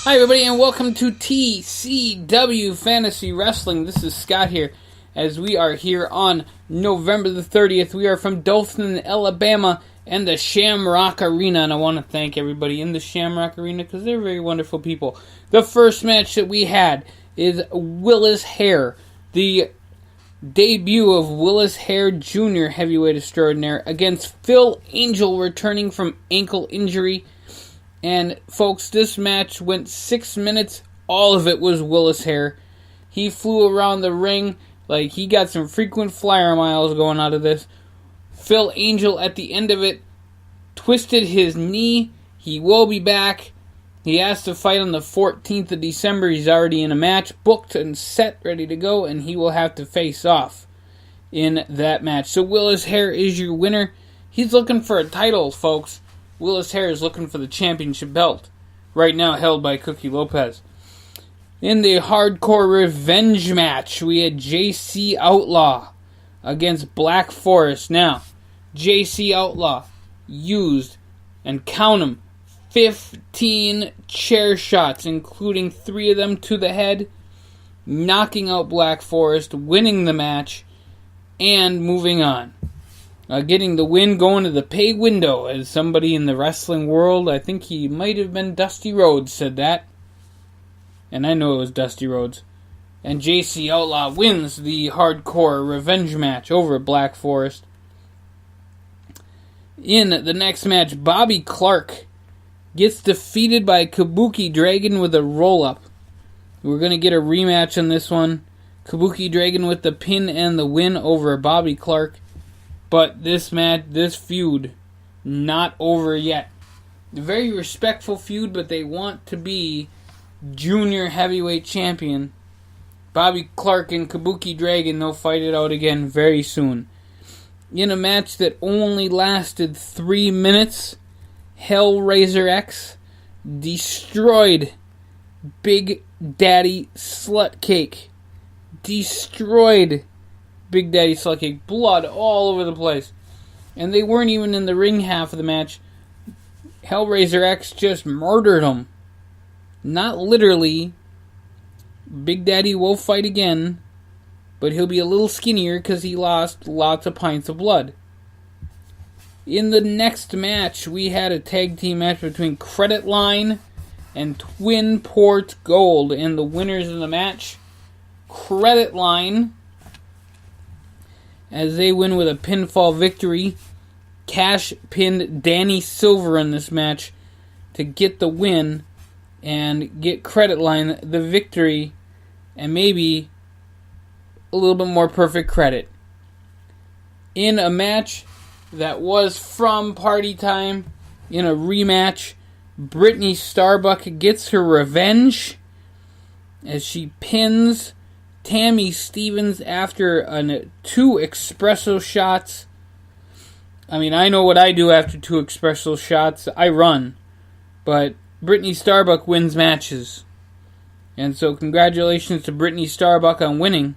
Hi everybody and welcome to TCW Fantasy Wrestling. This is Scott here as we are here on November the 30th. We are from Dothan, Alabama and the Shamrock Arena, and I want to thank everybody in the Shamrock Arena because they're very wonderful people. The first match that we had is Willis Hare, the debut of Willis Hare Jr., Heavyweight Extraordinaire, against Phil Angel, returning from ankle injury. And folks, this match went 6 minutes. All of it was Willis Hare. He flew around the ring like he got some frequent flyer miles going out of this. Phil Angel at the end of it twisted his knee. He will be back. He has to fight on the 14th of December. He's already in a match, booked and set, ready to go, and he will have to face off in that match. So Willis Hare is your winner. He's looking for a title, folks. Willis Hare is looking for the championship belt, right now held by Cookie Lopez. In the hardcore revenge match, we had JC Outlaw against Black Forest. Now, JC Outlaw used, and count them, 15 chair shots, including 3 of them to the head, knocking out Black Forest, winning the match, and moving on. Getting the win, going to the pay window, as somebody in the wrestling world, I think he might have been Dusty Rhodes, said that. And I know it was Dusty Rhodes. And JC Outlaw wins the hardcore revenge match over Black Forest. In the next match, Bobby Clark gets defeated by Kabuki Dragon with a roll-up. We're going to get a rematch on this one. Kabuki Dragon with the pin and the win over Bobby Clark. But this match, this feud, not over yet. A very respectful feud, but they want to be junior heavyweight champion. Bobby Clark and Kabuki Dragon, they'll fight it out again very soon. In a match that only lasted 3 minutes, Hellraiser X destroyed Big Daddy Slutcake. Destroyed Big Daddy Slutcake. Blood all over the place. And they weren't even in the ring half of the match. Hellraiser X just murdered him. Not literally. Big Daddy will fight again, but he'll be a little skinnier because he lost lots of pints of blood. In the next match, we had a tag team match between Credit Line and Twin Port Gold. And the winners of the match, Credit Line, as they win with a pinfall victory. Cash pinned Danny Silver in this match to get the win and get Credit Line the victory and maybe a little bit more perfect credit. In a match that was from Party Time, in a rematch, Brittany Starbuck gets her revenge as she pins Tammy Stevens after 2 espresso shots. I mean, I know what I do after 2 espresso shots. I run. But Brittany Starbuck wins matches. And so congratulations to Brittany Starbuck on winning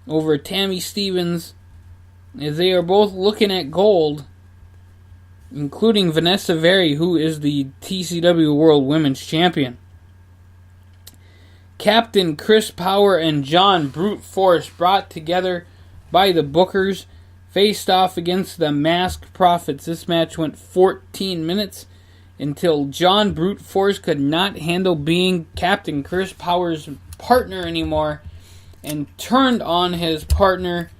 over Tammy Stevens, as they are both looking at gold, including Vanessa Very, who is the TCW World Women's Champion. Captain Chris Power and John Brute Force, brought together by the Bookers, faced off against the Masked Prophets. This match went 14 minutes until John Brute Force could not handle being Captain Chris Power's partner anymore and turned on his partner,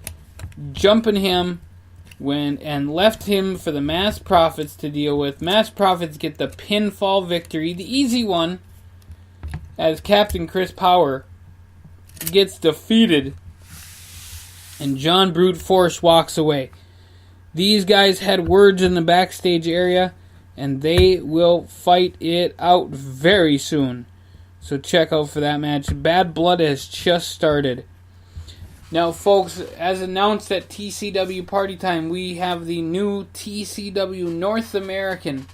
jumping him and left him for the Masked Prophets to deal with. Masked Prophets get the pinfall victory, the easy one, as Captain Chris Power gets defeated and John Brute Force walks away. These guys had words in the backstage area, and they will fight it out very soon. So check out for that match. Bad Blood has just started. Now, folks, as announced at TCW Party Time, we have the new TCW North American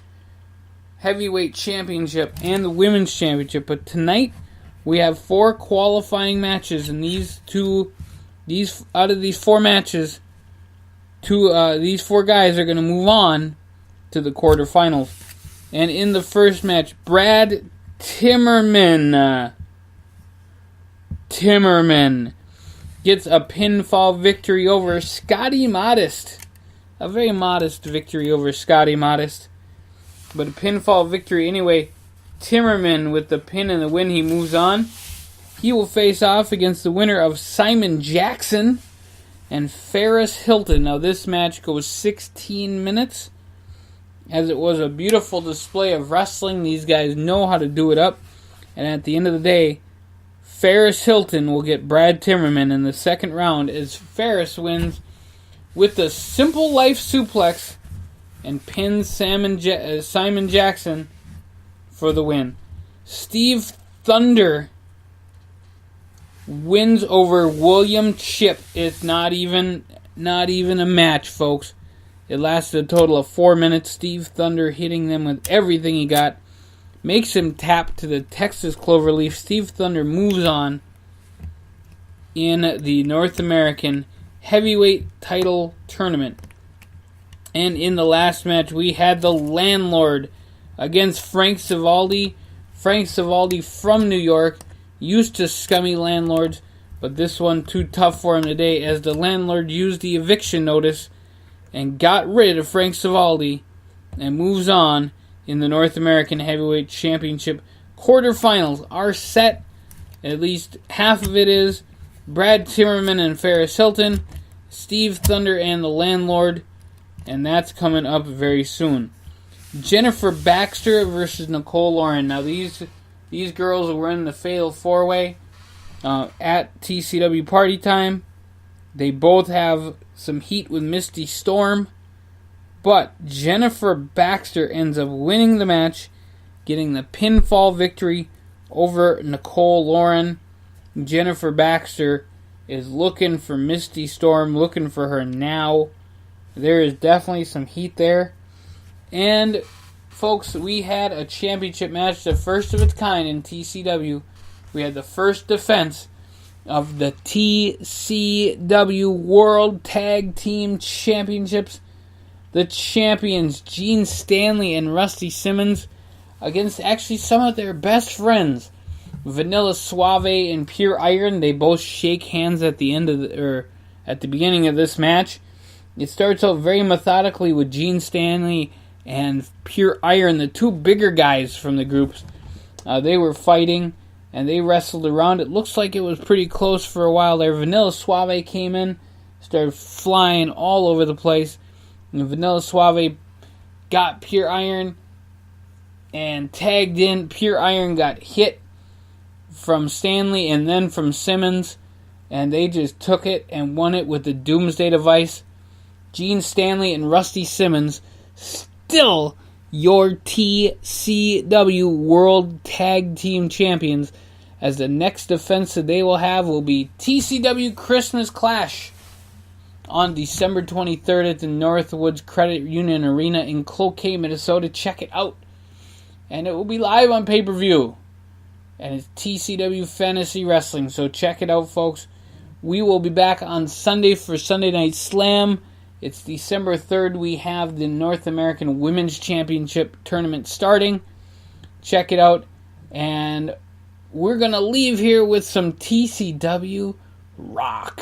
Heavyweight Championship and the Women's Championship. But tonight, we have 4 qualifying matches, and out of these 4 matches, these 4 guys are going to move on to the quarterfinals. And in the first match, Brad Timmerman gets a pinfall victory over Scotty Modest. A very modest victory over Scotty Modest. But a pinfall victory anyway. Timmerman with the pin and the win. He moves on. He will face off against the winner of Simon Jackson and Ferris Hilton. Now this match goes 16 minutes. As it was a beautiful display of wrestling. These guys know how to do it up. And at the end of the day, Ferris Hilton will get Brad Timmerman in the second round as Ferris wins with the simple life suplex and pins Simon Jackson for the win. Steve Thunder wins over William Chip. It's not even a match, folks. It lasted a total of 4 minutes. Steve Thunder hitting them with everything he got. Makes him tap to the Texas Cloverleaf. Steve Thunder moves on in the North American Heavyweight Title Tournament. And in the last match, we had the Landlord against Frank Civaldi. Frank Civaldi from New York. Used to scummy landlords, but this one too tough for him today as the Landlord used the eviction notice and got rid of Frank Civaldi and moves on in the North American Heavyweight Championship. Quarterfinals are set. At least half of it is Brad Timmerman and Ferris Hilton, Steve Thunder and the Landlord, and that's coming up very soon. Jennifer Baxter versus Nicole Lauren. Now these girls were in the Fatal 4-Way at TCW Party Time. They both have some heat with Misty Storm. But Jennifer Baxter ends up winning the match, getting the pinfall victory over Nicole Lauren. Jennifer Baxter is looking for Misty Storm, looking for her now. There is definitely some heat there. And, folks, we had a championship match, the first of its kind in TCW. We had the first defense of the TCW World Tag Team Championships. The champions, Gene Stanley and Rusty Simmons, against actually some of their best friends, Vanilla Suave and Pure Iron. They both shake hands at the end of at the beginning of this match. It starts out very methodically with Gene Stanley and Pure Iron, the two bigger guys from the groups. They were fighting and they wrestled around. It looks like it was pretty close for a while there. Vanilla Suave came in, started flying all over the place. And Vanilla Suave got Pure Iron and tagged in. Pure Iron got hit from Stanley and then from Simmons, and they just took it and won it with the Doomsday Device. Gene Stanley and Rusty Simmons still your TCW World Tag Team Champions, as the next defense that they will have will be TCW Christmas Clash on December 23rd at the Northwoods Credit Union Arena in Cloquet, Minnesota. Check it out. And it will be live on pay-per-view. And it's TCW Fantasy Wrestling, so check it out, folks. We will be back on Sunday for Sunday Night Slam. It's December 3rd. We have the North American Women's Championship Tournament starting. Check it out. And we're going to leave here with some TCW rock.